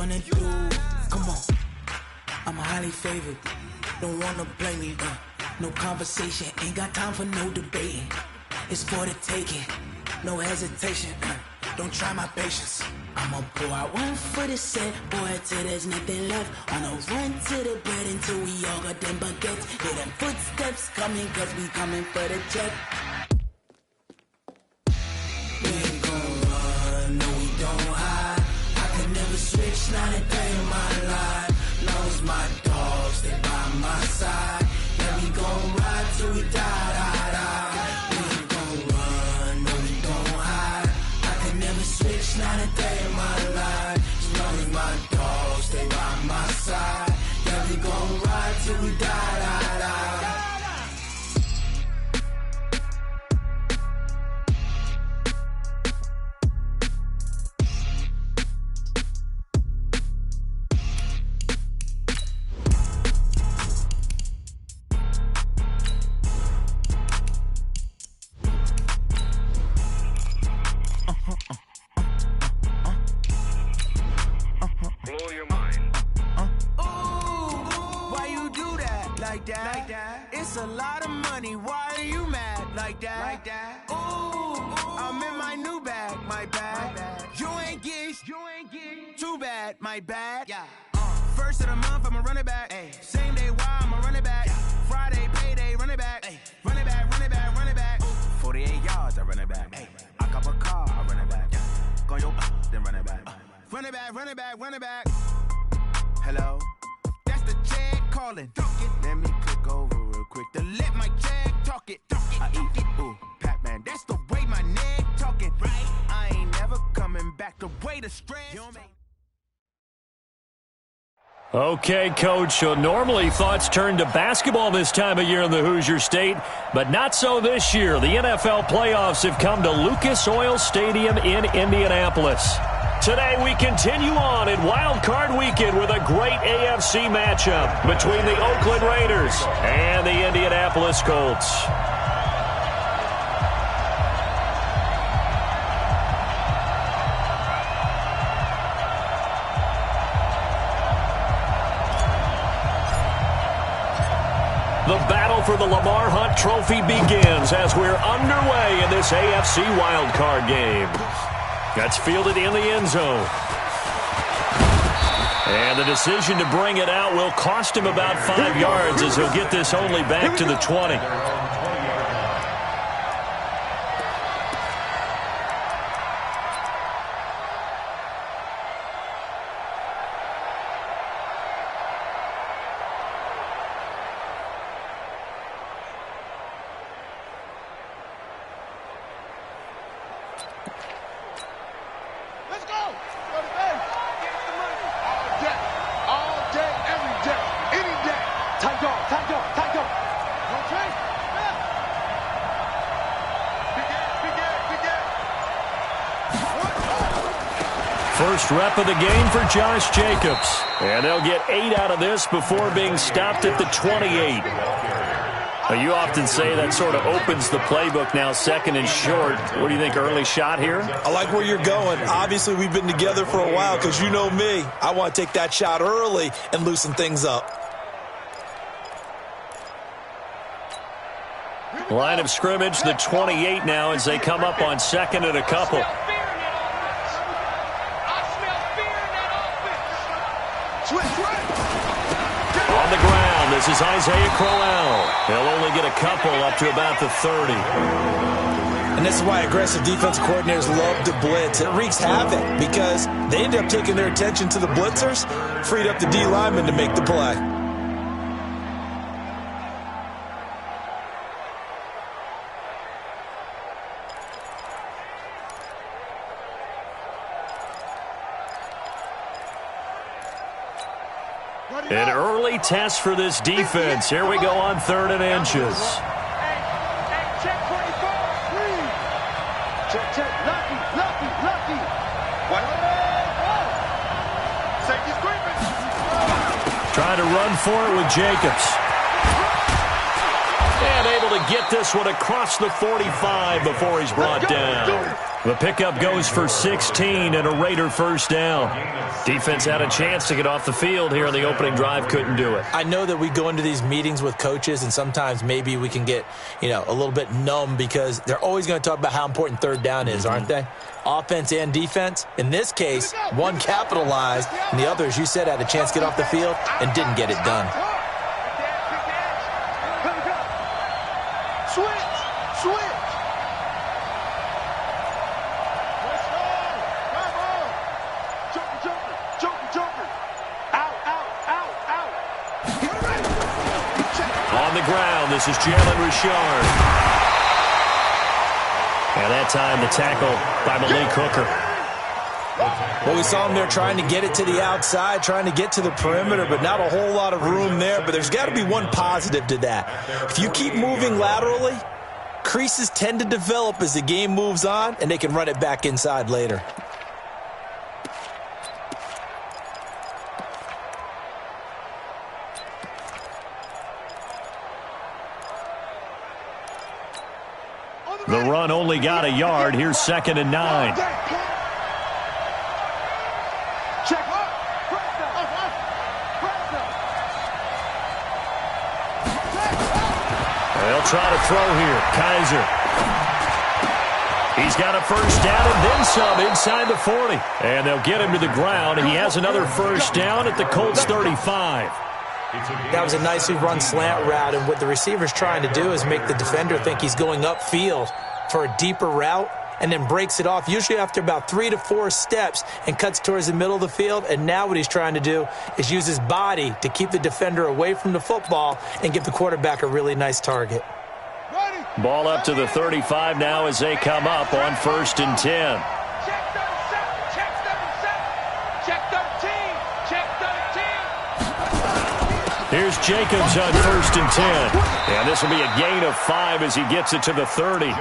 gonna do? Come on, I'm highly favored. Don't wanna blame me. No conversation, ain't got time for no debating. It's for the taking, no hesitation. Don't try my patience. I'ma pour out one for the set, boy, till there's nothing left. On a run to the bread until we all got them baguettes. Hear them footsteps coming, cause we coming for the check. We ain't gon' run, no we don't hide. I could never switch, not a day in my life. Long as my dogs stay by my side. Yeah, we gon' ride till we die, die, die. We ain't gon' run, no we don't hide. I could never switch, not a day in my life. As long as my dogs stay by my side. Yeah, we gon' ride till we die, die, die. It's a lot of money, why are you mad like that? Ooh, I'm in my new bag, my bad. You ain't get too bad, my bad. Yeah. First of the month, I'ma run it back. Ay. Same day, why I'ma run it back. Yeah. Friday, payday, run it back. Ay. Run it back, run it back, run it back. 48 yards, I run it back. Ay. I cop a car, I run it back. Yeah. Go yo, then run it back. Run it back, run it back, run it back. Hello? That's the check calling. Let me click over real quick to let my check talk it. I eat it, ooh, Pac-Man. That's the way my neck talking, right? I ain't never coming back the way the stress. Okay, Coach, so normally thoughts turn to basketball this time of year in the Hoosier State, but not so this year. The NFL playoffs have come to Lucas Oil Stadium in Indianapolis. Today we continue on in Wild Card Weekend with a great AFC matchup between the Oakland Raiders and the Indianapolis Colts. The battle for the Lamar Hunt Trophy begins as we're underway in this AFC wildcard game. That's fielded in the end zone. And the decision to bring it out will cost him about 5 yards as he'll get this only back to the 20. First rep of the game for Josh Jacobs. And they'll get 8 out of this before being stopped at the 28. Now, you often say that sort of opens the playbook now, second and short. What do you think, early shot here? I like where you're going. Obviously, we've been together for a while because you know me. I want to take that shot early and loosen things up. Line of scrimmage, the 28 now as they come up on second and a couple. On the ground, this is Isaiah Crowell. He'll only get a couple up to about the 30. And this is why aggressive defensive coordinators love to blitz. It wreaks havoc because they end up taking their attention to the blitzers, freed up the D lineman to make the play. An early test for this defense. Here we go on 3rd and inches. Check 24, please. Check. Lucky. What? Safety's creeping. Trying to run for it with Jacobs. And able to get this one across the 45 before he's brought down. The pickup goes for 16 and a Raider first down. Defense had a chance to get off the field here in the opening drive, couldn't do it. I know that we go into these meetings with coaches, and sometimes maybe we can get, a little bit numb because they're always going to talk about how important third down is, aren't they? Offense and defense. In this case, one capitalized, and the other, as you said, had a chance to get off the field and didn't get it done. On the ground, this is Jalen Richard. And that time the tackle by Malik Hooker. Well, we saw him there trying to get it to the outside, trying to get to the perimeter, but not a whole lot of room there. But there's got to be one positive to that. If you keep moving laterally, creases tend to develop as the game moves on, and they can run it back inside later. The run only got a yard. Here's 2nd and 9. They'll try to throw here. Kaiser. He's got a first down and then some inside the 40. And they'll get him to the ground. He has another first down at the Colts 35. That was a nicely run slant route, and what the receiver's trying to do is make the defender think he's going upfield for a deeper route and then breaks it off, usually after about 3 to 4 steps, and cuts towards the middle of the field. And now what he's trying to do is use his body to keep the defender away from the football and give the quarterback a really nice target. Ball up to the 35 now as they come up on 1st and 10. Here's Jacobs on 1st and 10. And this will be a gain of 5 as he gets it to the 30.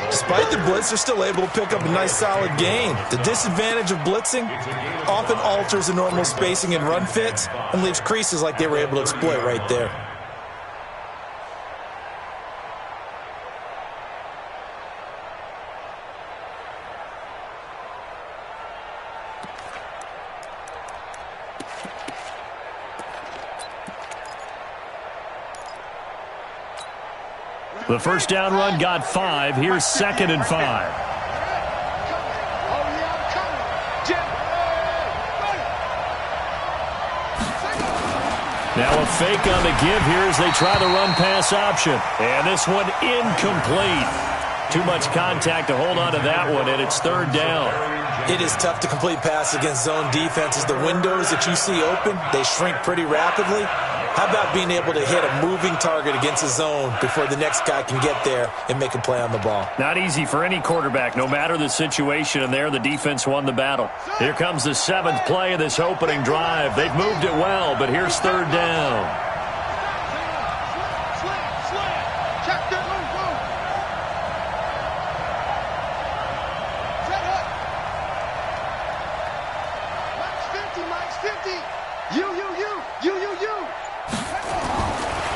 Despite the blitz, they're still able to pick up a nice solid gain. The disadvantage of blitzing often alters the normal spacing and run fits and leaves creases like they were able to exploit right there. The first down run got 5. Here's 2nd and 5. Now a fake on the give here as they try the run-pass option. And this one incomplete. Too much contact to hold on to that one, and it's 3rd down. It is tough to complete passes against zone defenses. The windows that you see open, they shrink pretty rapidly. How about being able to hit a moving target against a zone before the next guy can get there and make a play on the ball? Not easy for any quarterback, no matter the situation, and there the defense won the battle. Here comes the 7th play of this opening drive. They've moved it well, but here's 3rd down.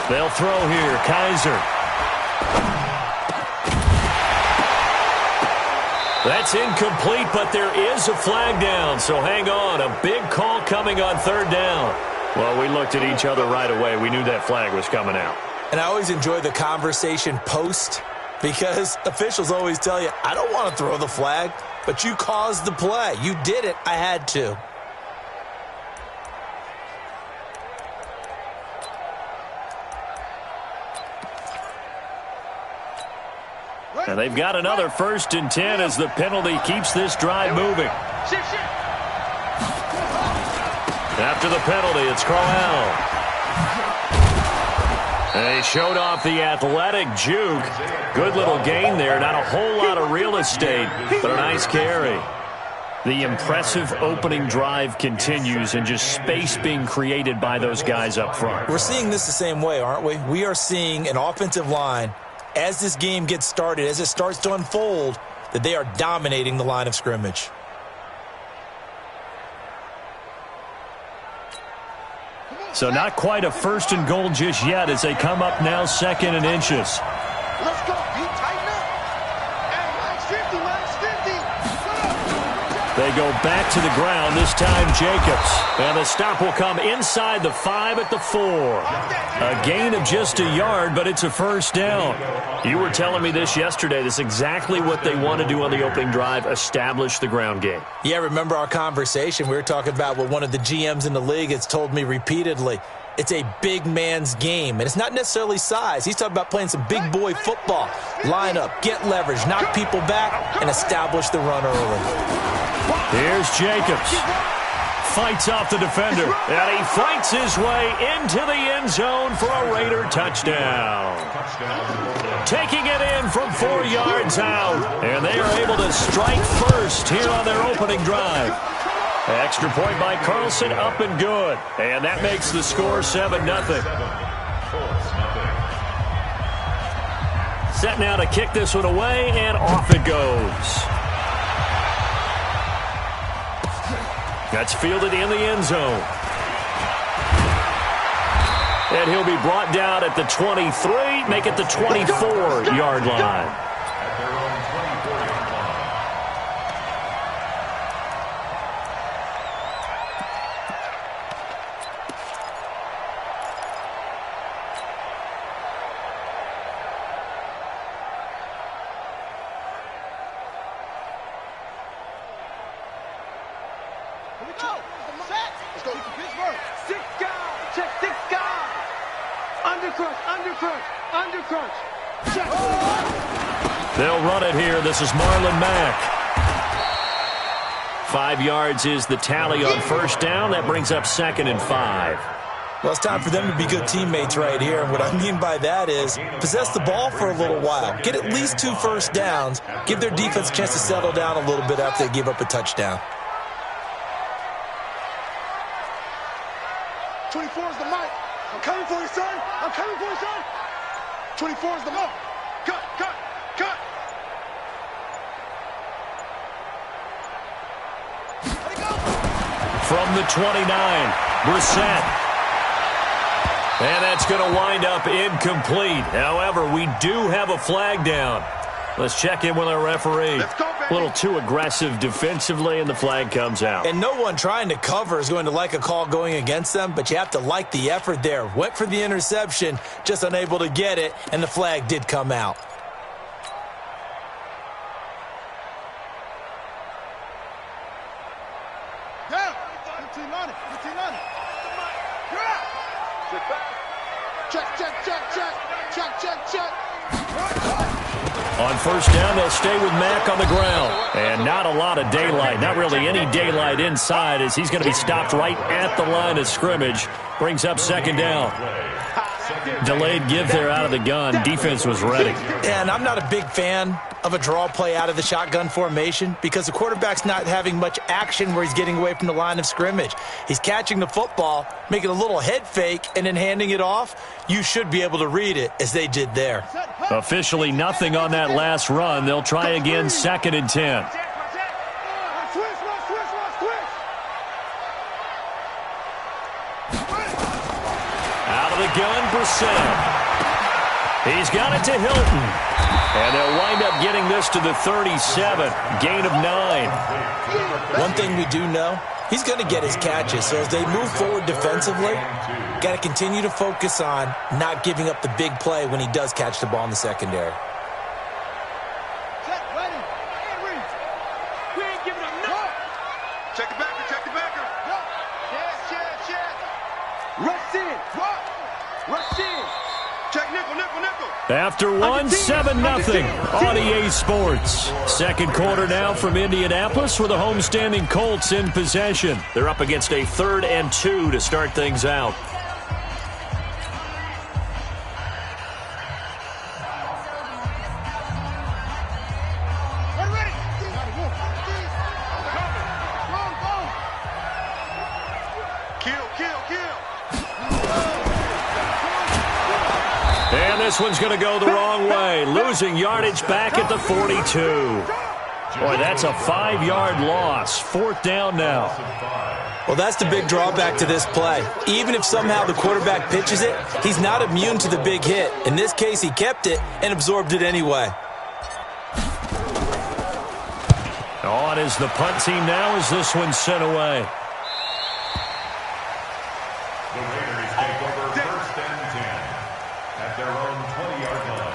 They'll throw here. Kaiser. That's incomplete, but there is a flag down, so hang on. A big call coming on 3rd down. Well, we looked at each other right away. We knew that flag was coming out. And I always enjoy the conversation post because officials always tell you, I don't want to throw the flag, but you caused the play. You did it. I had to. And they've got another 1st and 10 as the penalty keeps this drive moving. After the penalty, it's Crowell. And he showed off the athletic juke. Good little gain there. Not a whole lot of real estate, but a nice carry. The impressive opening drive continues and just space being created by those guys up front. We're seeing this the same way, aren't we? We are seeing an offensive line, as this game gets started, as it starts to unfold, that they are dominating the line of scrimmage. So not quite a 1st and goal just yet as they come up now 2nd and inches. Let's go. You tighten up. And Max 50, Max They go back to the ground, this time Jacobs. And the stop will come inside the 5 at the 4. A gain of just a yard, but it's a first down. You were telling me this yesterday. This is exactly what they want to do on the opening drive, establish the ground game. Yeah, remember our conversation? We were talking about what one of the GMs in the league has told me repeatedly. It's a big man's game, and it's not necessarily size. He's talking about playing some big boy football. Line up, get leverage, knock people back, and establish the run early. Here's Jacobs. Fights off the defender, and he fights his way into the end zone for a Raider touchdown. Taking it in from 4 yards out, and they are able to strike first here on their opening drive. Extra point by Carlson, up and good. And that makes the score 7-0. Set now to kick this one away, and off it goes. That's fielded in the end zone. And he'll be brought down at the 23, make it the 24-yard line. They'll run it here. This is Marlon Mack. 5 yards is the tally on first down. That brings up 2nd and 5. Well, it's time for them to be good teammates right here. And what I mean by that is possess the ball for a little while. Get at least 2 first downs. Give their defense a chance to settle down a little bit after they give up a touchdown. 24 is the mic. I'm coming for you, son. I'm coming for you, son. 24 is the mark. Cut, cut, cut. From the 29, Brissett. And that's going to wind up incomplete. However, we do have a flag down. Let's check in with our referee. A little too aggressive defensively, and the flag comes out. And no one trying to cover is going to like a call going against them, but you have to like the effort there. Went for the interception, just unable to get it, and the flag did come out. Down. 15 on it. 15 on it. Check, check, check, check. Check, check, check. On first down, they'll stay with Mack on the ground. And not a lot of daylight, not really any daylight inside, as he's going to be stopped right at the line of scrimmage. Brings up 2nd down. Delayed give there out of the gun. Defense was ready. And I'm not a big fan of a draw play out of the shotgun formation because the quarterback's not having much action where he's getting away from the line of scrimmage. He's catching the football, making a little head fake, and then handing it off. You should be able to read it as they did there. Officially nothing on that last run. They'll try again, 2nd and 10. Out of the gun, Brissett. He's got it to Hilton. And they'll wind up getting this to the 37. Gain of 9. One thing we do know, he's going to get his catches. So as they move forward defensively, got to continue to focus on not giving up the big play when he does catch the ball in the secondary. Check the backer, check the backer. Rush in. Rush in. Check nickel, nickel, nickel. After 1, 7-0 on EA Sports. Second quarter now from Indianapolis with the homestanding Colts in possession. They're up against a 3rd and 2 to start things out. And this one's going to go the wrong way. Losing yardage back at the 42. Boy, that's a 5-yard loss. 4th down now. Well, that's the big drawback to this play. Even if somehow the quarterback pitches it, he's not immune to the big hit. In this case, he kept it and absorbed it anyway. On is the punt team now as this one's sent away. The Raiders take over 1st and 10 at their own 20-yard line.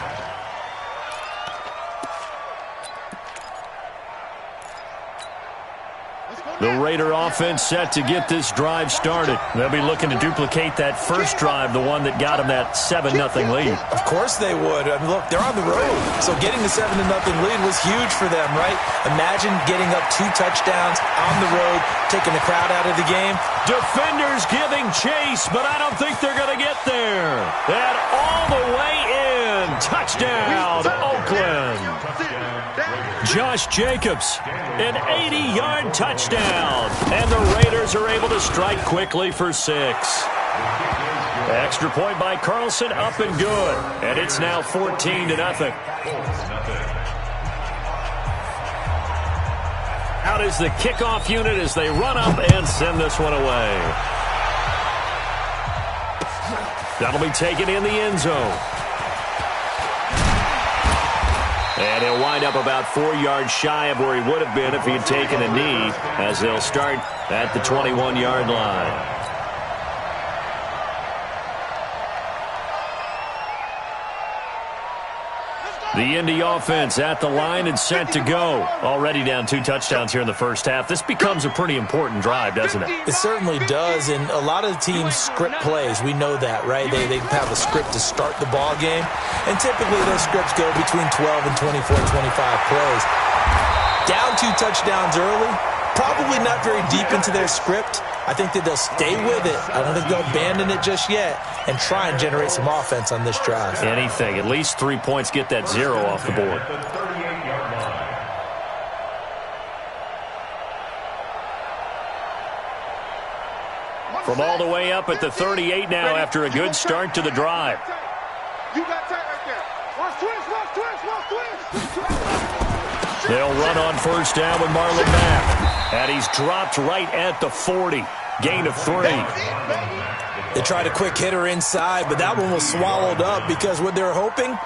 The Raider offense set to get this drive started. They'll be looking to duplicate that first drive, the one that got them that 7-0 lead. Of course they would. I mean, look, they're on the road. So getting the 7-0 lead was huge for them, right? Imagine getting up 2 touchdowns on the road, taking the crowd out of the game. Defenders giving chase, but I don't think they're going to get there. And all the way in. Touchdown, Oakland. Josh Jacobs, an 80-yard touchdown. And the Raiders are able to strike quickly for 6. Extra point by Carlson, up and good. And it's now 14-0. Out is the kickoff unit as they run up and send this one away. That'll be taken in the end zone. And he'll wind up about 4 yards shy of where he would have been if he had taken a knee, as they'll start at the 21-yard line. The Indy offense at the line and set to go. Already down 2 touchdowns here in the first half. This becomes a pretty important drive, doesn't it? It certainly does, and a lot of the teams script plays. We know that, right? They have a script to start the ball game, and typically those scripts go between 12 and 24, 25 plays. Down 2 touchdowns early, probably not very deep into their script. I think that they'll stay with it. I don't think they'll abandon it just yet and try and generate some offense on this drive. Anything. At least 3 points, get that 0 off the board. From all the way up at the 38 now after a good start to the drive. You got tight right there. Watch twins. They'll run on first down with Marlon Mack. And he's dropped right at the 40. Gain of 3. They tried a quick hitter inside, but that one was swallowed up because what they're hoping,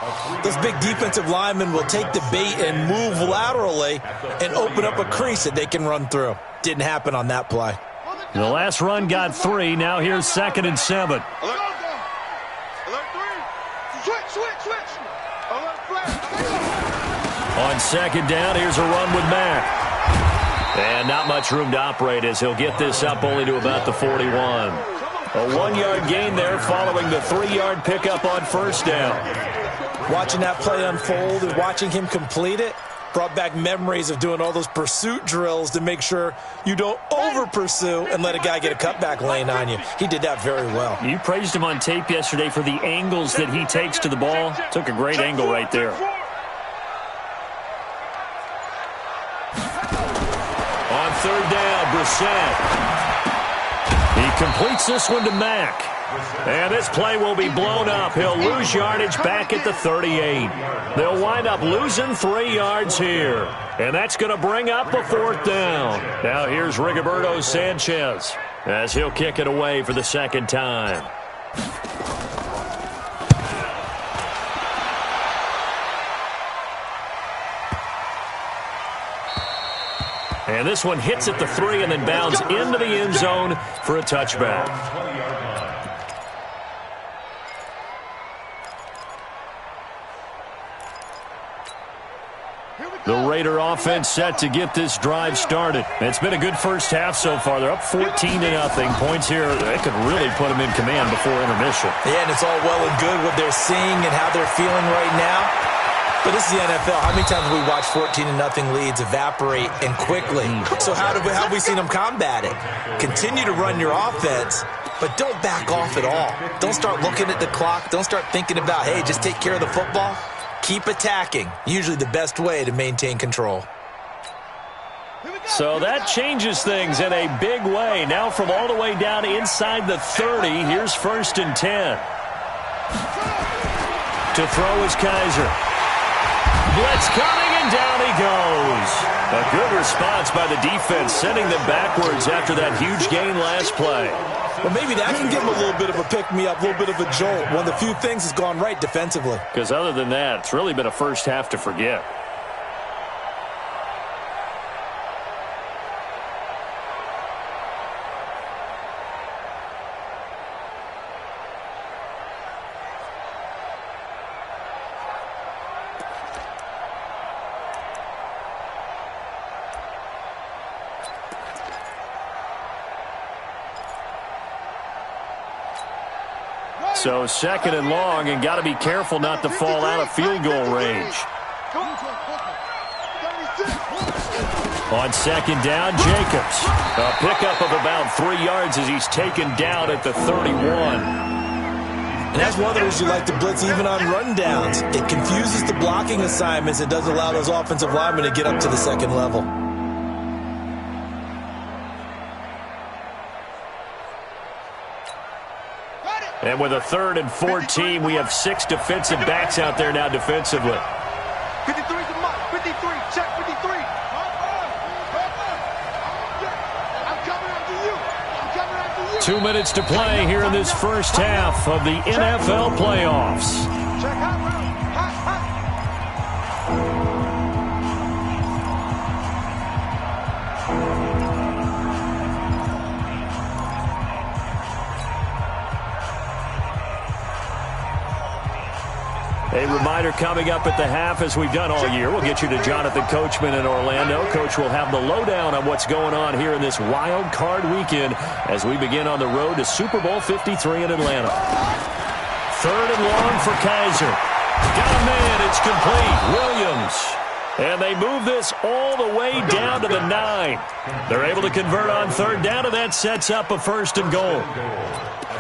those big defensive linemen will take the bait and move laterally and open up a crease that they can run through. Didn't happen on that play. The last run got 3. Now here's 2nd and 7. Alert 3. Switch. Alert flash. On 2nd down, here's a run with Mack. And not much room to operate as he'll get this up only to about the 41. A 1-yard gain there following the 3-yard pickup on first down. Watching that play unfold and watching him complete it brought back memories of doing all those pursuit drills to make sure you don't over-pursue and let a guy get a cutback lane on you. He did that very well. You praised him on tape yesterday for the angles that he takes to the ball. Took a great angle right there. On 3rd down, Brissett. He completes this one to Mack. And this play will be blown up. He'll lose yardage back at the 38. They'll wind up losing 3 yards here. And that's going to bring up a 4th down. Now here's Rigoberto Sanchez as he'll kick it away for the 2nd time. And this one hits at the 3 and then bounds into the end zone for a touchback. The Raider offense set to get this drive started. It's been a good first half so far. They're up 14-0. Points here, they could really put them in command before intermission. Yeah, and it's all well and good what they're seeing and how they're feeling right now. But this is the NFL. How many times have we watched 14-0 leads evaporate and quickly? So how have we seen them combat it? Continue to run your offense, but don't back off at all. Don't start looking at the clock. Don't start thinking about, hey, just take care of the football. Keep attacking. Usually the best way to maintain control. So that changes things in a big way. Now from all the way down inside the 30, here's 1st and 10. To throw is Kaiser. Blitz coming, and down he goes. A good response by the defense, sending them backwards after that huge gain last play. Well, maybe that can give them a little bit of a pick-me-up, a little bit of a jolt. One of the few things has gone right defensively. Because other than that, it's really been a first half to forget. So second and long, and got to be careful not to fall out of field goal range. On second down, Jacobs. A pickup of about 3 yards as he's taken down at the 31. And that's one of the reasons you like to blitz even on rundowns. It confuses the blocking assignments. It doesn't allow those offensive linemen to get up to the second level. And with a 3rd and 14, we have 6 defensive backs out there now defensively. 53's the mark. 53. Check 53. I'm coming after you. I'm coming after you. 2 minutes to play here in this first half of the NFL playoffs. Check hot round. Hot, hot. A reminder coming up at the half, as we've done all year. We'll get you to Jonathan Coachman in Orlando. Coach will have the lowdown on what's going on here in this wild card weekend as we begin on the road to Super Bowl 53 in Atlanta. 3rd and long for Kaiser. Got a man. It's complete. Williams. And they move this all the way down to the 9. They're able to convert on 3rd down, and that sets up a 1st and goal.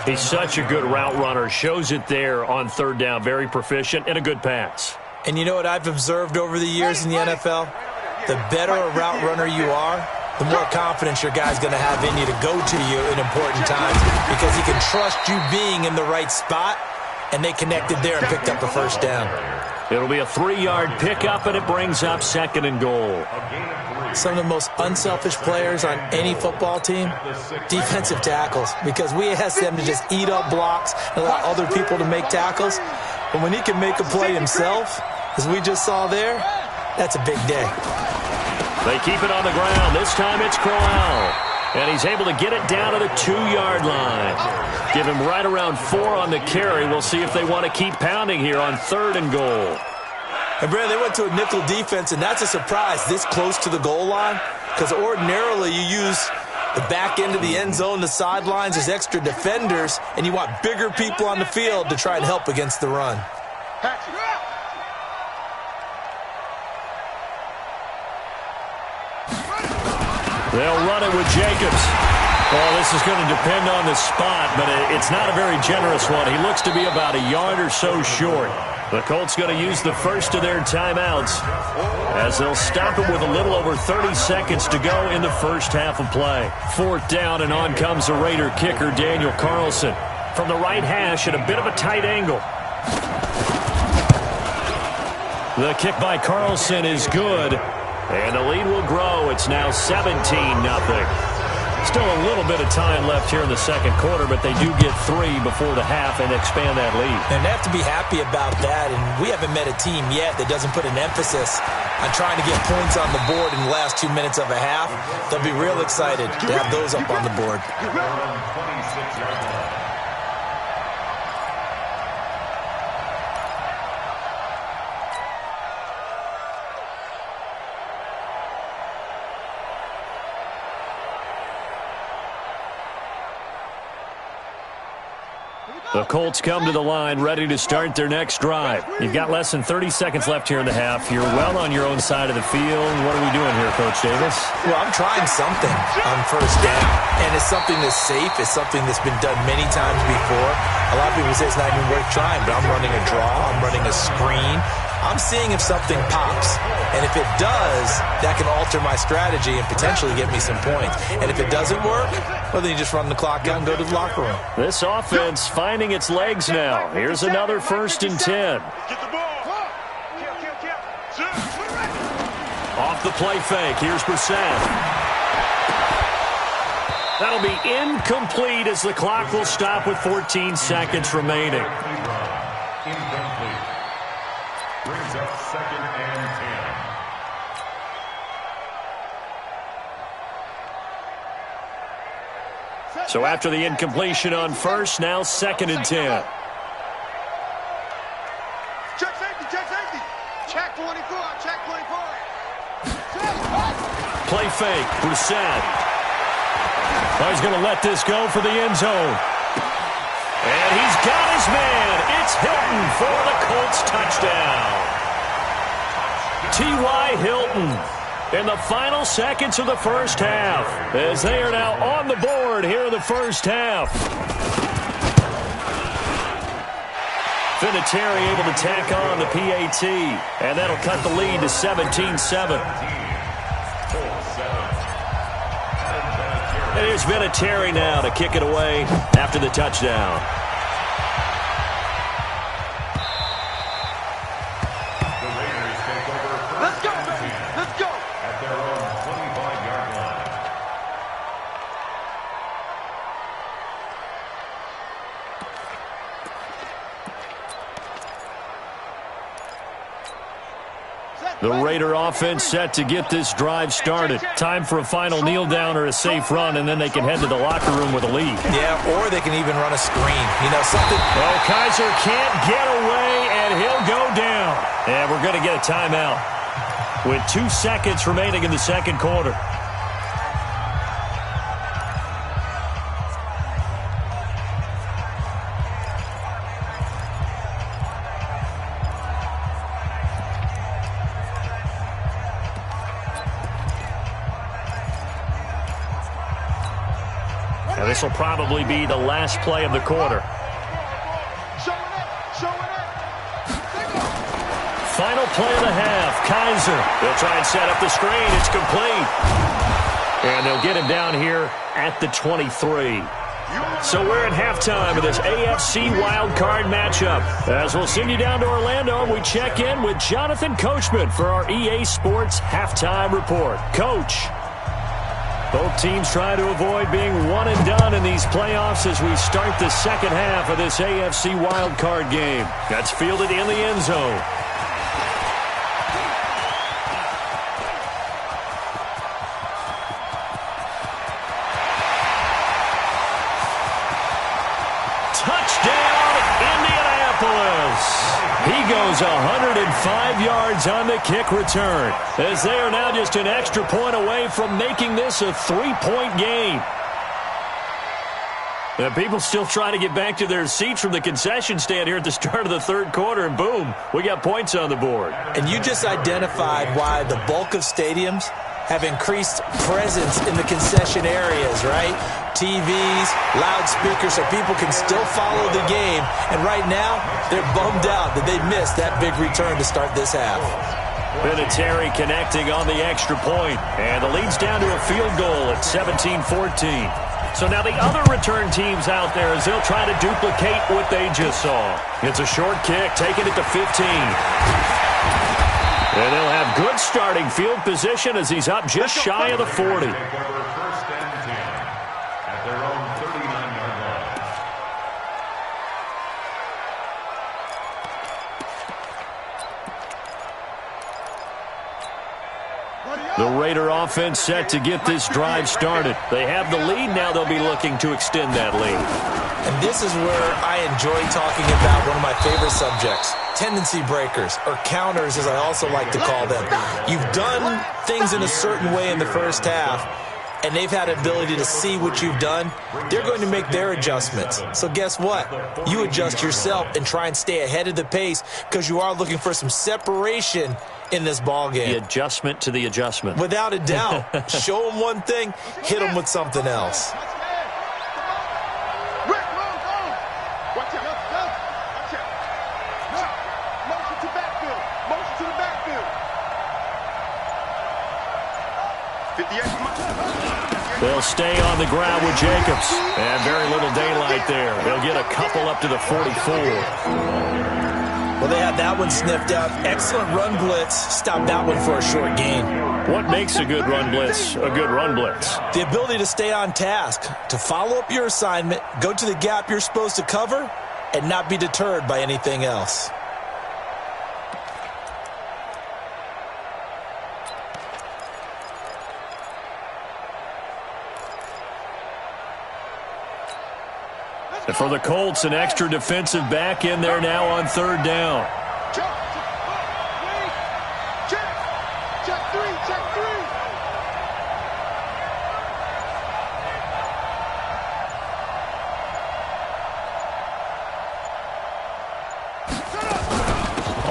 He's such a good route runner. Shows it there on 3rd down. Very proficient and a good pass. And you know what I've observed over the years in the NFL? The better a route runner you are, the more confidence your guy's going to have in you to go to you in important times because he can trust you being in the right spot, and they connected there and picked up a 1st down. It'll be a 3-yard pickup, and it brings up 2nd and goal. Some of the most unselfish players on any football team, defensive tackles, because we ask them to just eat up blocks and allow other people to make tackles. But when he can make a play himself, as we just saw there, that's a big day. They keep it on the ground. This time it's Crowell. And he's able to get it down to the 2-yard line. Give him right around 4 on the carry. We'll see if they want to keep pounding here on 3rd and goal. And, Brad, they went to a nickel defense, and that's a surprise this close to the goal line because ordinarily you use the back end of the end zone, the sidelines as extra defenders, and you want bigger people on the field to try and help against the run. They'll run it with Jacobs. Well, this is going to depend on the spot, but it's not a very generous one. He looks to be about a yard or so short. The Colts going to use the first of their timeouts as they'll stop it with a little over 30 seconds to go in the first half of play. 4th down, and on comes the Raider kicker, Daniel Carlson. From the right hash at a bit of a tight angle. The kick by Carlson is good, and the lead will grow. It's now 17-0. Still a little bit of time left here in the second quarter, but they do get 3 before the half and expand that lead. And they have to be happy about that, and we haven't met a team yet that doesn't put an emphasis on trying to get points on the board in the last 2 minutes of a half. They'll be real excited to have those up on the board. The Colts come to the line ready to start their next drive. You've got less than 30 seconds left here in the half. You're well on your own side of the field. What are we doing here, Coach Davis? Well, I'm trying something on 1st down, and it's something that's safe. It's something that's been done many times before. A lot of people say it's not even worth trying, but I'm running a draw. I'm running a screen. I'm seeing if something pops. And if it does, that can alter my strategy and potentially get me some points. And if it doesn't work, well, then you just run the clock out and go to the locker room. This offense finding its legs now. Here's another 1st and 10. Off the play fake. Here's Brissett. That'll be incomplete as the clock will stop with 14 seconds remaining. Incomplete. Brings up 2nd and 10. So after the incompletion on 1st, now 2nd and 10. Check safety, check safety. Check 24, check 24. Play fake, Brissett. Oh, he's going to let this go for the end zone. And he's got his man. It's Hilton for the Colts touchdown. T.Y. Hilton in the final seconds of the first half, as they are now on the board here in the first half. Vinatieri able to tack on the PAT, and that'll cut the lead to 17-7. And here's Vinatieri now to kick it away after the touchdown. Let's go, baby. Let's go. At their own 25-yard line. The Raider offense set to get this drive started. Time for a final kneel down or a safe run, and then they can head to the locker room with a lead. Yeah, or they can even run a screen. You know, something. Oh, Kaiser can't get away, and he'll go down. And we're going to get a timeout with 2 seconds remaining in the second quarter. And this will probably be the last play of the quarter. Final play of the half. Kaiser. They'll try and set up the screen. It's complete. And they'll get him down here at the 23. So we're at halftime of this AFC wildcard matchup. As we'll send you down to Orlando, we check in with Jonathan Coachman for our EA Sports Halftime Report. Coach. Both teams try to avoid being one and done in these playoffs as we start the second half of this AFC wildcard game. That's fielded in the end zone. Touchdown, Indianapolis. He goes 105 yards on the kick return, as they are now just an extra point away from making this a 3-point game. The people still trying to get back to their seats from the concession stand here at the start of the third quarter, and boom, we got points on the board. And you just identified why the bulk of stadiums have increased presence in the concession areas, right? TVs, loudspeakers, so people can still follow the game. And right now, they're bummed out that they missed that big return to start this half. Vinatieri connecting on the extra point, and the lead's down to a field goal at 17-14. So now the other return teams out there as they'll try to duplicate what they just saw. It's a short kick, taking it to 15. And they'll have good starting field position as he's up just shy of the 40. Take over first and 10 at their own 39-yard line. The Raider offense set to get this drive started. They have the lead. Now they'll be looking to extend that lead. And this is where I enjoy talking about one of my favorite subjects, tendency breakers, or counters as I also like to call them. You've done things in a certain way in the first half, and they've had ability to see what you've done. They're going to make their adjustments. So guess what? You adjust yourself and try and stay ahead of the pace because you are looking for some separation in this ball game. The adjustment to the adjustment. Without a doubt. Show them one thing, hit them with something else. They'll stay on the ground with Jacobs. And very little daylight there. They'll get a couple up to the 44. Well, they had that one sniffed out. Excellent run blitz. Stopped that one for a short gain. What makes a good run blitz a good run blitz? The ability to stay on task, to follow up your assignment, go to the gap you're supposed to cover, and not be deterred by anything else. And for the Colts, an extra defensive back in there now on third down.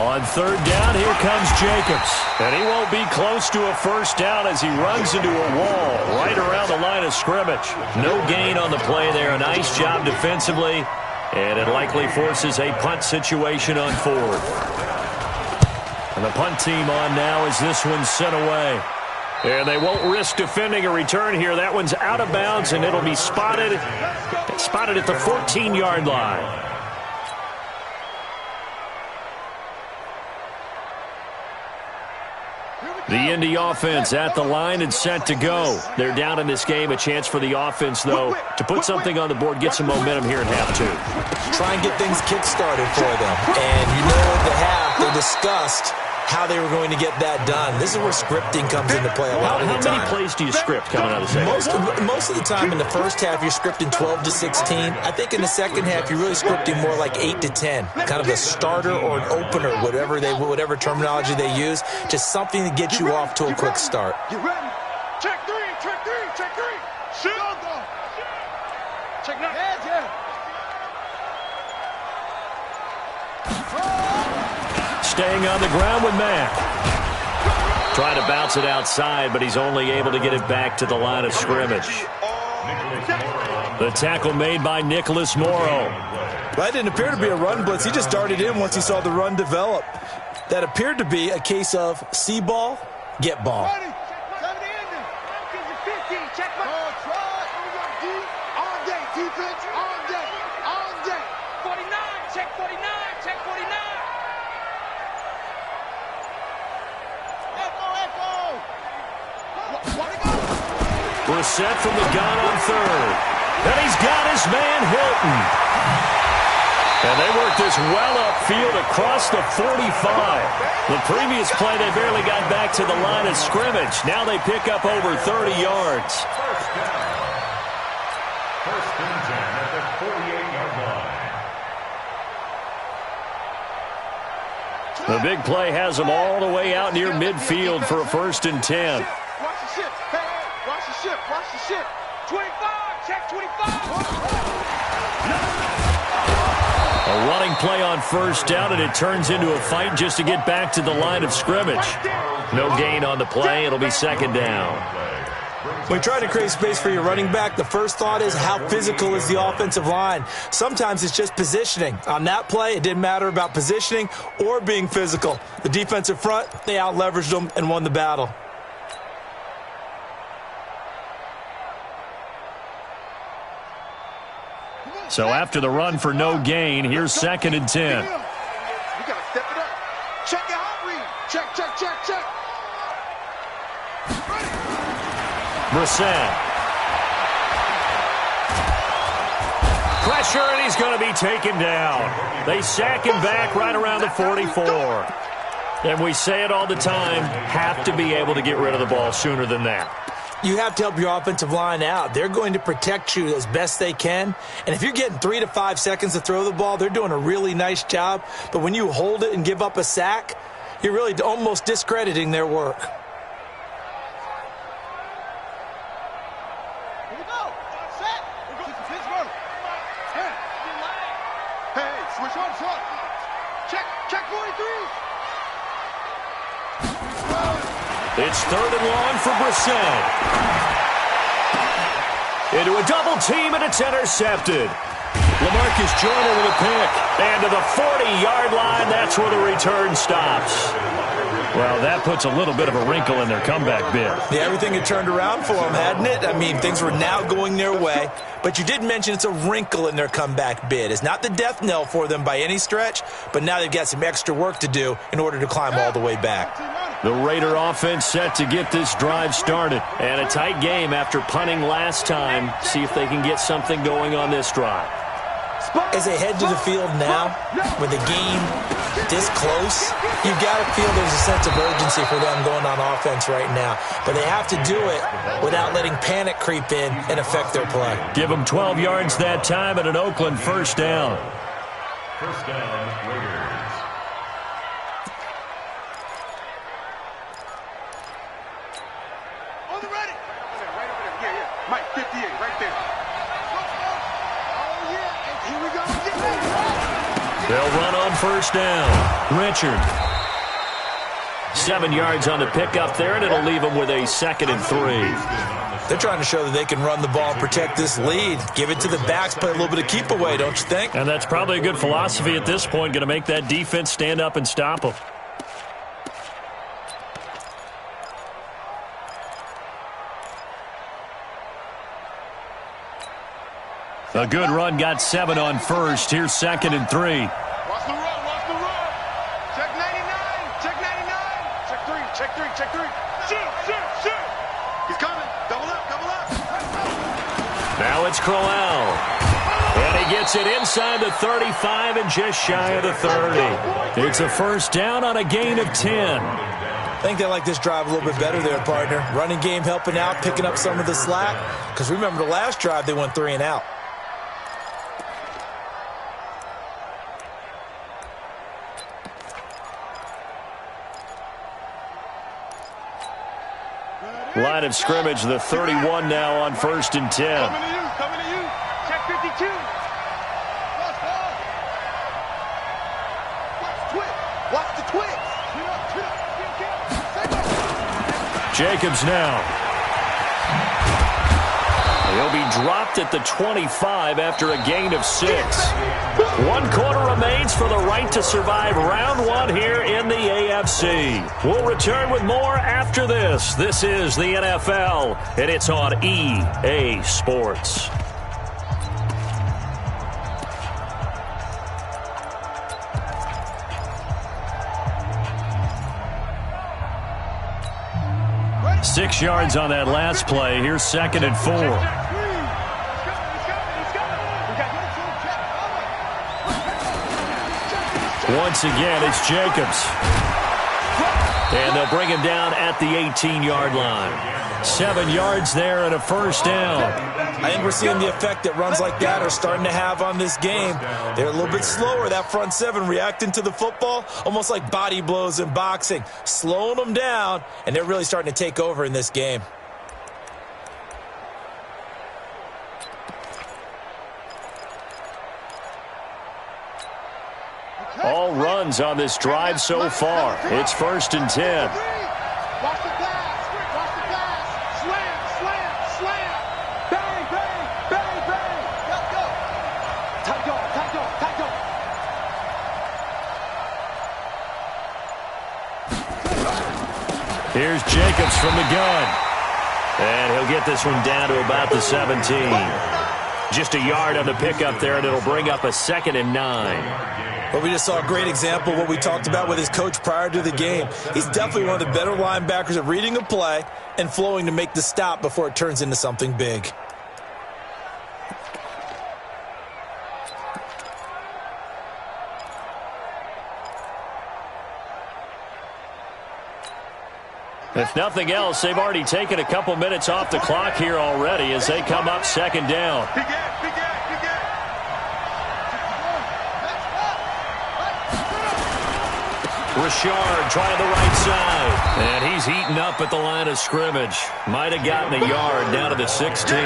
On third down, here comes Jacobs. And he won't be close to a first down as he runs into a wall right around the line of scrimmage. No gain on the play there. A nice job defensively. And it likely forces a punt situation on fourth. And the punt team on now as this one's sent away. And they won't risk defending a return here. That one's out of bounds, and it'll be spotted at the 14-yard line. The Indy offense at the line and set to go. They're down in this game. A chance for the offense, though, to put something on the board, get some momentum here in half two. Try and get things kick-started for them. And you know at the half, they discussed how they were going to get that done. This is where scripting comes into play a lot of the time. How many plays do you script coming out of the second? Most of the time in the first half, you're scripting 12 to 16. I think in the second half, you're really scripting more like 8 to 10. Kind of a starter or an opener, whatever terminology they use. Just something to get you off to a quick start. You ready? Check three. Shoot. Check nine. Staying on the ground with Mack. Trying to bounce it outside, but he's only able to get it back to the line of scrimmage. The tackle made by Nicholas Morrow. That didn't appear to be a run blitz. He just darted in once he saw the run develop. That appeared to be a case of see ball, get ball. Brissett from the gun on third. And he's got his man Hilton. And they work this well upfield across the 45. The previous play, they barely got back to the line of scrimmage. Now they pick up over 30 yards. First and 10 at the 48-yard line. The big play has them all the way out near midfield for a first and 10. Watch the ship. 25, check 25. A running play on first down, and it turns into a fight just to get back to the line of scrimmage. No gain on the play. It'll be second down. When you're trying to create space for your running back, the first thought is how physical is the offensive line. Sometimes it's just positioning. On that play, it didn't matter about positioning or being physical. The defensive front, they out-leveraged them and won the battle. So after the run for no gain, here's second and 10. We got to step it up. Check your hot read. Check. Brissett. Pressure, and he's going to be taken down. They sack him back right around the 44. And we say it all the time, have to be able to get rid of the ball sooner than that. You have to help your offensive line out. They're going to protect you as best they can. And if you're getting 3 to 5 seconds to throw the ball, they're doing a really nice job. But when you hold it and give up a sack, you're really almost discrediting their work. Here we go. Set. We're going to Pittsburgh. Hey, switch on. Check 43. It's third and long for Brissett. Into a double team, and it's intercepted. LaMarcus Joyner with a pick. And to the 40-yard line, that's where the return stops. Well, that puts a little bit of a wrinkle in their comeback bid. Yeah, everything had turned around for them, hadn't it? I mean, things were now going their way. But you did mention it's a wrinkle in their comeback bid. It's not the death knell for them by any stretch, but now they've got some extra work to do in order to climb all the way back. The Raider offense set to get this drive started. And a tight game after punting last time. See if they can get something going on this drive. As they head to the field now, with the game this close, you've got to feel there's a sense of urgency for them going on offense right now. But they have to do it without letting panic creep in and affect their play. Give them 12 yards that time and an Oakland first down. First down, Raiders. On the ready. Right over there. Yeah. Mike, 58, right there. Oh, yeah. Here we go. They'll run on first down. Richard. 7 yards on the pickup there, and it'll leave them with a 2nd and 3. They're trying to show that they can run the ball and protect this lead. Give it to the backs, play a little bit of keep away, don't you think? And that's probably a good philosophy at this point, going to make that defense stand up and stop them. A good run, got 7 on first. Here's 2nd and 3. Watch the run, watch the run. Check 99, check 99. Check 3, check 3, check 3. Shoot. He's coming. Double up. Now it's Crowell. And he gets it inside the 35 and just shy of the 30. It's a first down on a gain of 10. I think they like this drive a little bit better there, partner. Running game helping out, picking up some of the slack. Because remember the last drive, they went 3 and out. Line of scrimmage, the 31 now on 1st and 10. Coming to you. Check 52. Watch the twitch. Jacobs now. He'll be dropped at the 25 after a gain of 6. 1 quarter remains for the right to survive round 1 here in the AFC. We'll return with more after this. This is the NFL, and it's on EA Sports. Six yards on that last play. Here's 2nd and 4. Once again, it's Jacobs. And they'll bring him down at the 18-yard line. 7 yards there and a first down. I think we're seeing the effect that runs like that are starting to have on this game. They're a little bit slower, that front 7, reacting to the football, almost like body blows in boxing, slowing them down, and they're really starting to take over in this game. All runs on this drive so far. It's 1st and 10. Watch the pass. Slam. Bang. Let's go. Tight go. Here's Jacobs from the gun. And he'll get this one down to about the 17. Just a yard on the pickup there, and it'll bring up a 2nd and 9. But we just saw a great example of what we talked about with his coach prior to the game. He's definitely one of the better linebackers at reading a play and flowing to make the stop before it turns into something big. If nothing else, they've already taken a couple minutes off the clock here already as they come up 2nd down. Richard trying the right side. And he's eaten up at the line of scrimmage. Might have gotten a yard down to the 16.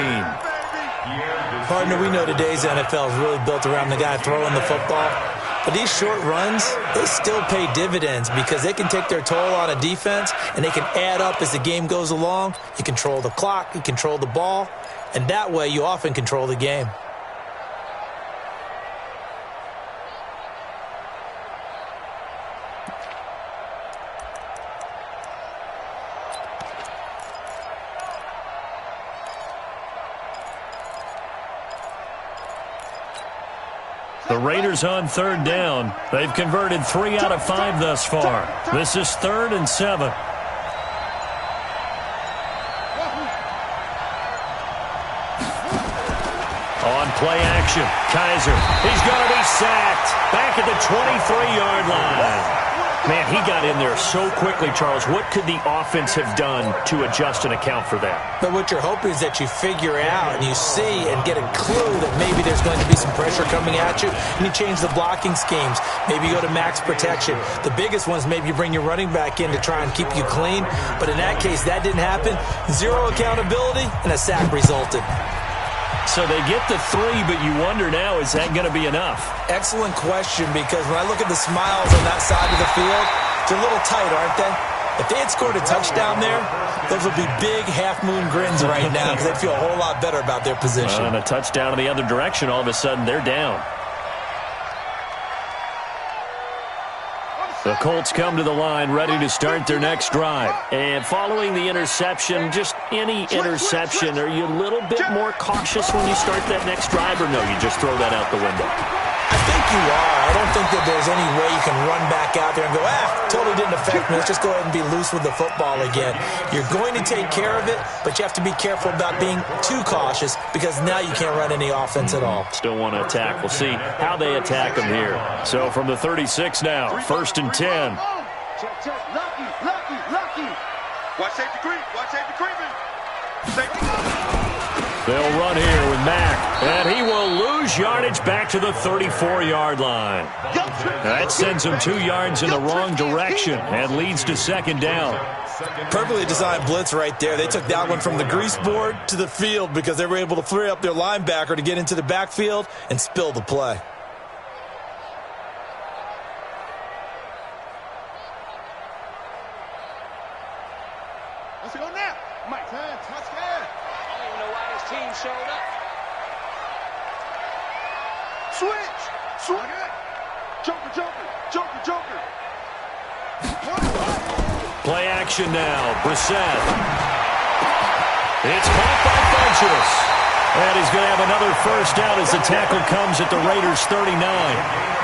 Partner, we know today's NFL is really built around the guy throwing the football. But these short runs, they still pay dividends because they can take their toll on a defense and they can add up as the game goes along. You control the clock, you control the ball, and that way you often control the game. The Raiders on 3rd down. They've converted 3 out of 5 thus far. This is 3rd and 7. On play action, Kaiser. He's going to be sacked. Back at the 23-yard line. Man, he got in there so quickly, Charles. What could the offense have done to adjust and account for that? But what you're hoping is that you figure out and you see and get a clue that maybe there's going to be some pressure coming at you, and you change the blocking schemes. Maybe you go to max protection. The biggest ones, maybe you bring your running back in to try and keep you clean. But in that case, that didn't happen. Zero accountability, and a sack resulted. so they get the 3, but you wonder now, is that going to be enough? Excellent question, because when I look at the smiles on that side of the field, they're a little tight, aren't they? If they had scored a touchdown there, those would be big half-moon grins right now because they'd feel a whole lot better about their position. And a touchdown in the other direction, all of a sudden they're down. The Colts come to the line ready to start their next drive. And following the interception, just any interception, are you a little bit more cautious when you start that next drive, or no, you just throw that out the window? I think you are. I don't think that there's any way you can run back out there and go, totally didn't affect me. Let's just go ahead and be loose with the football again. You're going to take care of it, but you have to be careful about being too cautious because now you can't run any offense at all. Still want to attack. We'll see how they attack them here. So from the 36 now, 1st and 10. Check. Lucky. Watch safety creep. Safety. They'll run here with Mack, and he will lose yardage back to the 34-yard line. That sends him 2 yards in the wrong direction and leads to 2nd down. Perfectly designed blitz right there. They took that one from the grease board to the field because they were able to free up their linebacker to get into the backfield and spill the play. Let's go now. Mike, touchdown. I don't even know why this team showed up. Switch. Joker. Play action now. Brissett. It's caught by Funchess. And he's going to have another 1st down as the tackle comes at the Raiders' 39.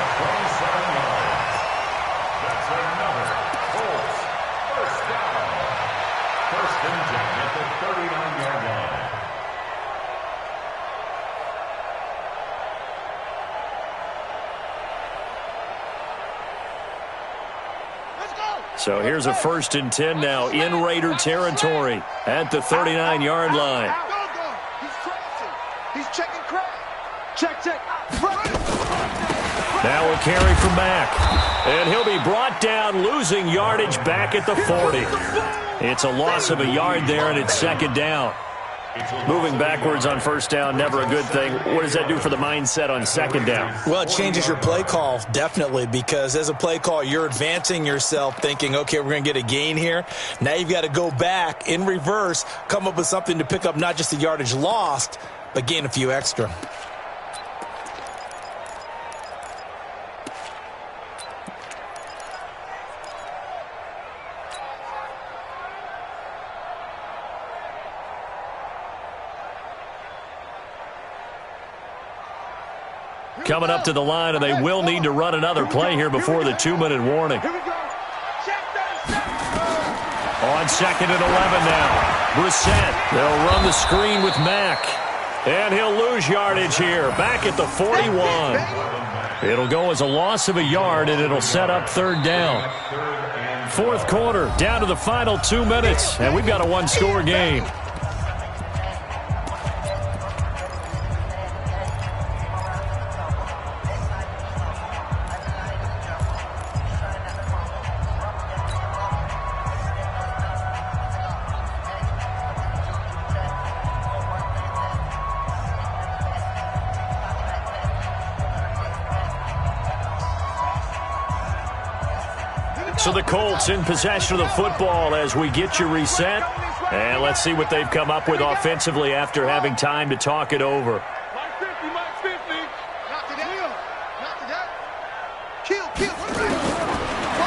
So here's a 1st and 10 now in Raider territory at the 39-yard line. He's checking crack. Check. Now a carry from Mack. And he'll be brought down, losing yardage back at the 40. It's a loss of a yard there, and it's 2nd down. Moving backwards on 1st down, never a good thing. What does that do for the mindset on 2nd down? Well, it changes your play call, definitely, because as a play call, you're advancing yourself thinking, okay, we're going to get a gain here. Now you've got to go back in reverse, come up with something to pick up not just the yardage lost, but gain a few extra. Coming up to the line, and they will need to run another play here before the 2-minute warning. Here we go. On 2nd and 11 now. Brissett. They'll run the screen with Mack. And he'll lose yardage here. Back at the 41. It'll go as a loss of a yard, and it'll set up 3rd down. 4th quarter, down to the final 2 minutes. And we've got a 1-score game. So the Colts in possession of the football as we get you reset. And let's see what they've come up with offensively after having time to talk it over.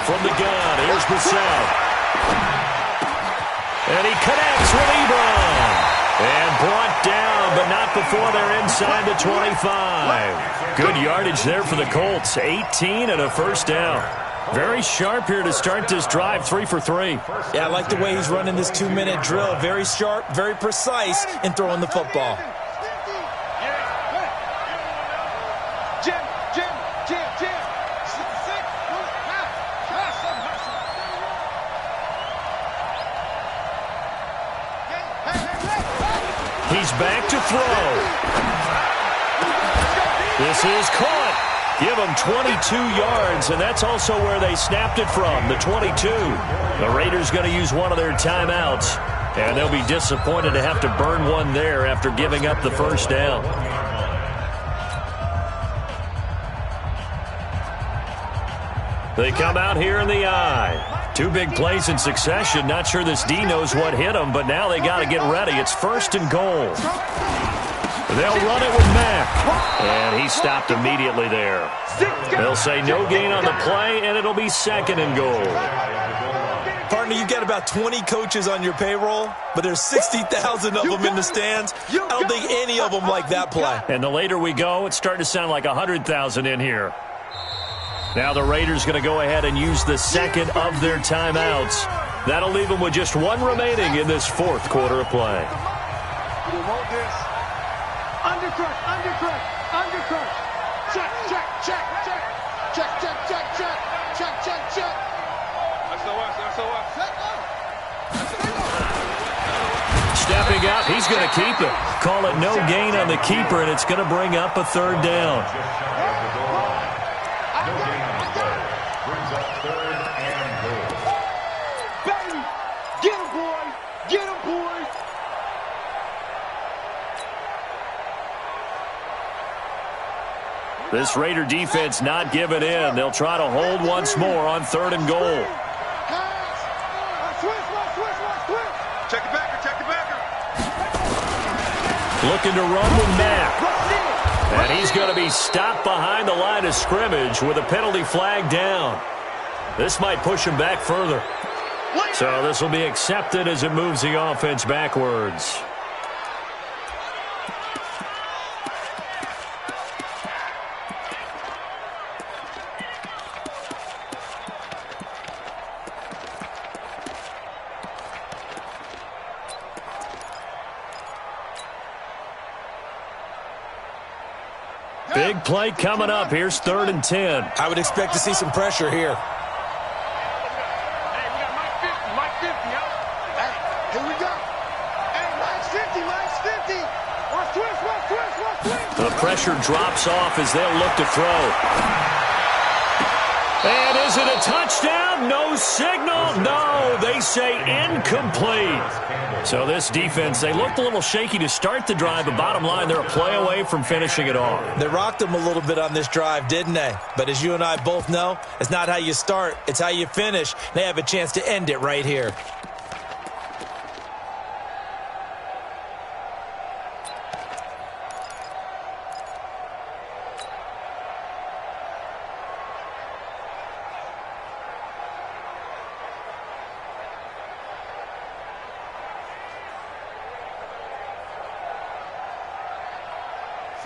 From the gun, here's Brissett. And he connects with Ebron. And brought down, but not before they're inside the 25. Good yardage there for the Colts. 18 and a 1st down. Very sharp here to start this drive, 3 for 3. Yeah, I like the way he's running this 2-minute drill. Very sharp, very precise in throwing the football. He's back to throw. This is caught. Give them 22 yards, and that's also where they snapped it from, the 22. The Raiders going to use one of their timeouts. And they'll be disappointed to have to burn one there after giving up the first down. They come out here in the I. 2 big plays in succession. Not sure this D knows what hit them, but now they got to get ready. It's 1st and goal. They'll run it with Mack. And he stopped immediately there. They'll say no gain on the play, and it'll be 2nd and goal. Partner, you got about 20 coaches on your payroll, but there's 60,000 of them in the stands. I don't think any of them like that play. And the later we go, it's starting to sound like 100,000 in here. Now the Raiders going to go ahead and use the second of their timeouts. That'll leave them with just 1 remaining in this 4th quarter of play. Undercut, undercut, undercut. Check, check, check, check. Check, check, check, check. Check, check, check. Stepping up, he's going to keep it. Call it no gain on the keeper, and it's going to bring up a 3rd down. Brings up 3rd and goal. Baby, get him, boy. Get him, boy. This Raider defense not giving in. They'll try to hold once more on 3rd and goal. Check the backer, check the backer. Looking to run with Mack. And he's going to be stopped behind the line of scrimmage with a penalty flag down. This might push him back further. So this will be accepted as it moves the offense backwards. Big play coming up. Here's 3rd and 10. I would expect to see some pressure here. Hey, we got Mike 50, Mike 50, yo. Hey, here we go. Hey, Mike's 50, Mike's 50. Watch twist, watch twist, watch twist. The pressure drops off as they'll look to throw. And is it a touchdown? No signal. No, they say incomplete. So this defense, they looked a little shaky to start the drive, but bottom line, they're a play away from finishing it off. They rocked them a little bit on this drive, didn't they? But as you and I both know, it's not how you start, it's how you finish. They have a chance to end it right here.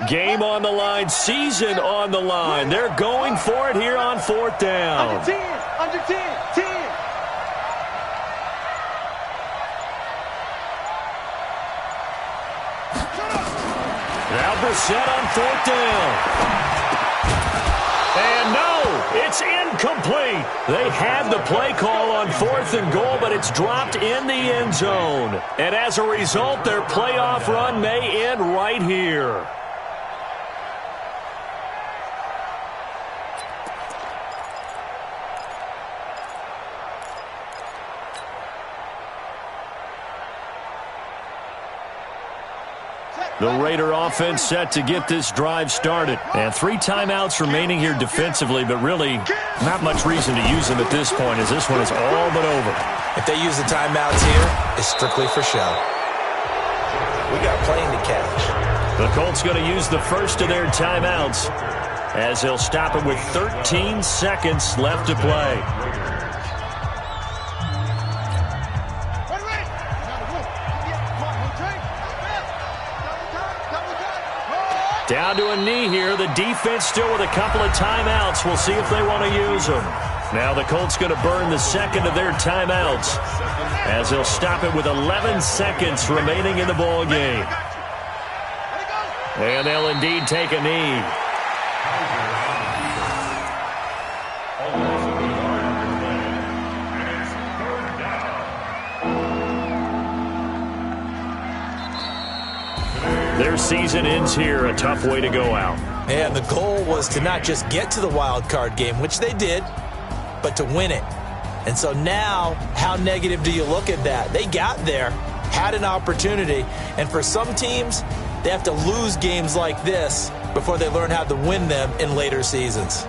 Game on the line, season on the line. They're going for it here on 4th down. Under 10, under 10, 10. Now Brissett on 4th down. And no, it's incomplete. They had the play call on 4th and goal, but it's dropped in the end zone. And as a result, their playoff run may end right here. The Raider offense set to get this drive started. And 3 timeouts remaining here defensively, but really not much reason to use them at this point as this one is all but over. If they use the timeouts here, it's strictly for show. We got playing to catch. The Colts going to use the first of their timeouts as they'll stop it with 13 seconds left to play. Down to a knee here. The defense still with a couple of timeouts. We'll see if they want to use them. Now the Colts going to burn the second of their timeouts as they'll stop it with 11 seconds remaining in the ball game. And they'll indeed take a knee. Their season ends here, a tough way to go out. And the goal was to not just get to the wild card game, which they did, but to win it. And so now, how negative do you look at that? They got there, had an opportunity. And for some teams, they have to lose games like this before they learn how to win them in later seasons.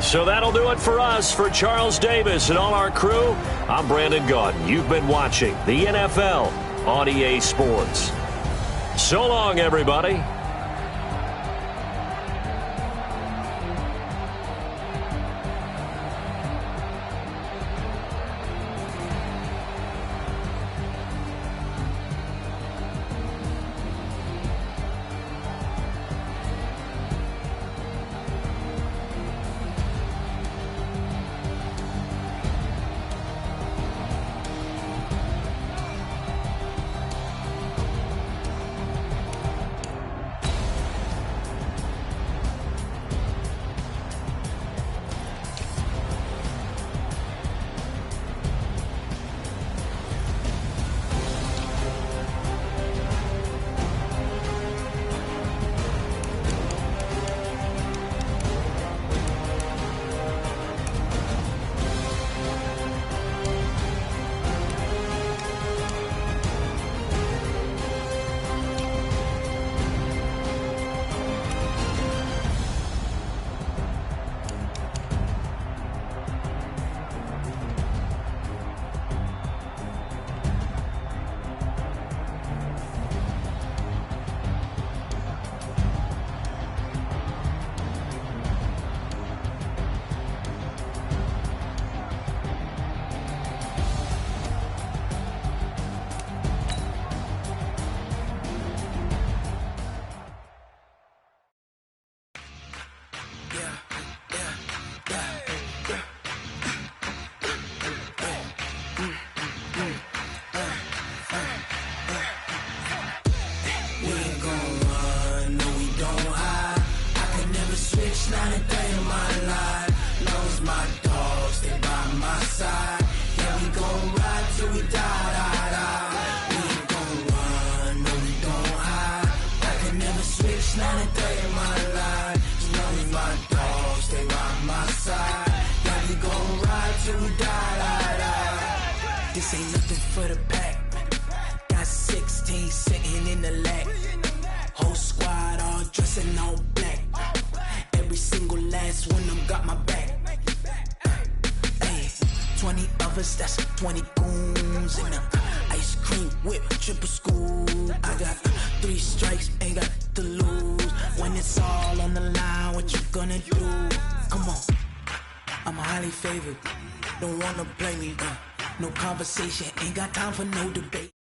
So that'll do it for us. For Charles Davis and all our crew, I'm Brandon Gaudin. You've been watching the NFL on EA Sports. So long, everybody. Not a day in my life. Knows my dogs, they by my side. Yeah, we gon' ride till we die. We ain't gon' run, no, we don't hide. I can never switch, not a day in my life. Knows my dogs, they by my side. Yeah, we gon' ride till we die. This ain't nothing for the pack. Got 16 sitting in the lap. Whole squad all dressing all black. Every single last one of them got my back. Hey, 20 of us, that's 20 goons. And ice cream whip, triple scoop. I got 3 strikes, ain't got to lose. When it's all on the line, what you gonna do? Come on, I'm highly favored. Don't wanna play me, no conversation, ain't got time for no debate.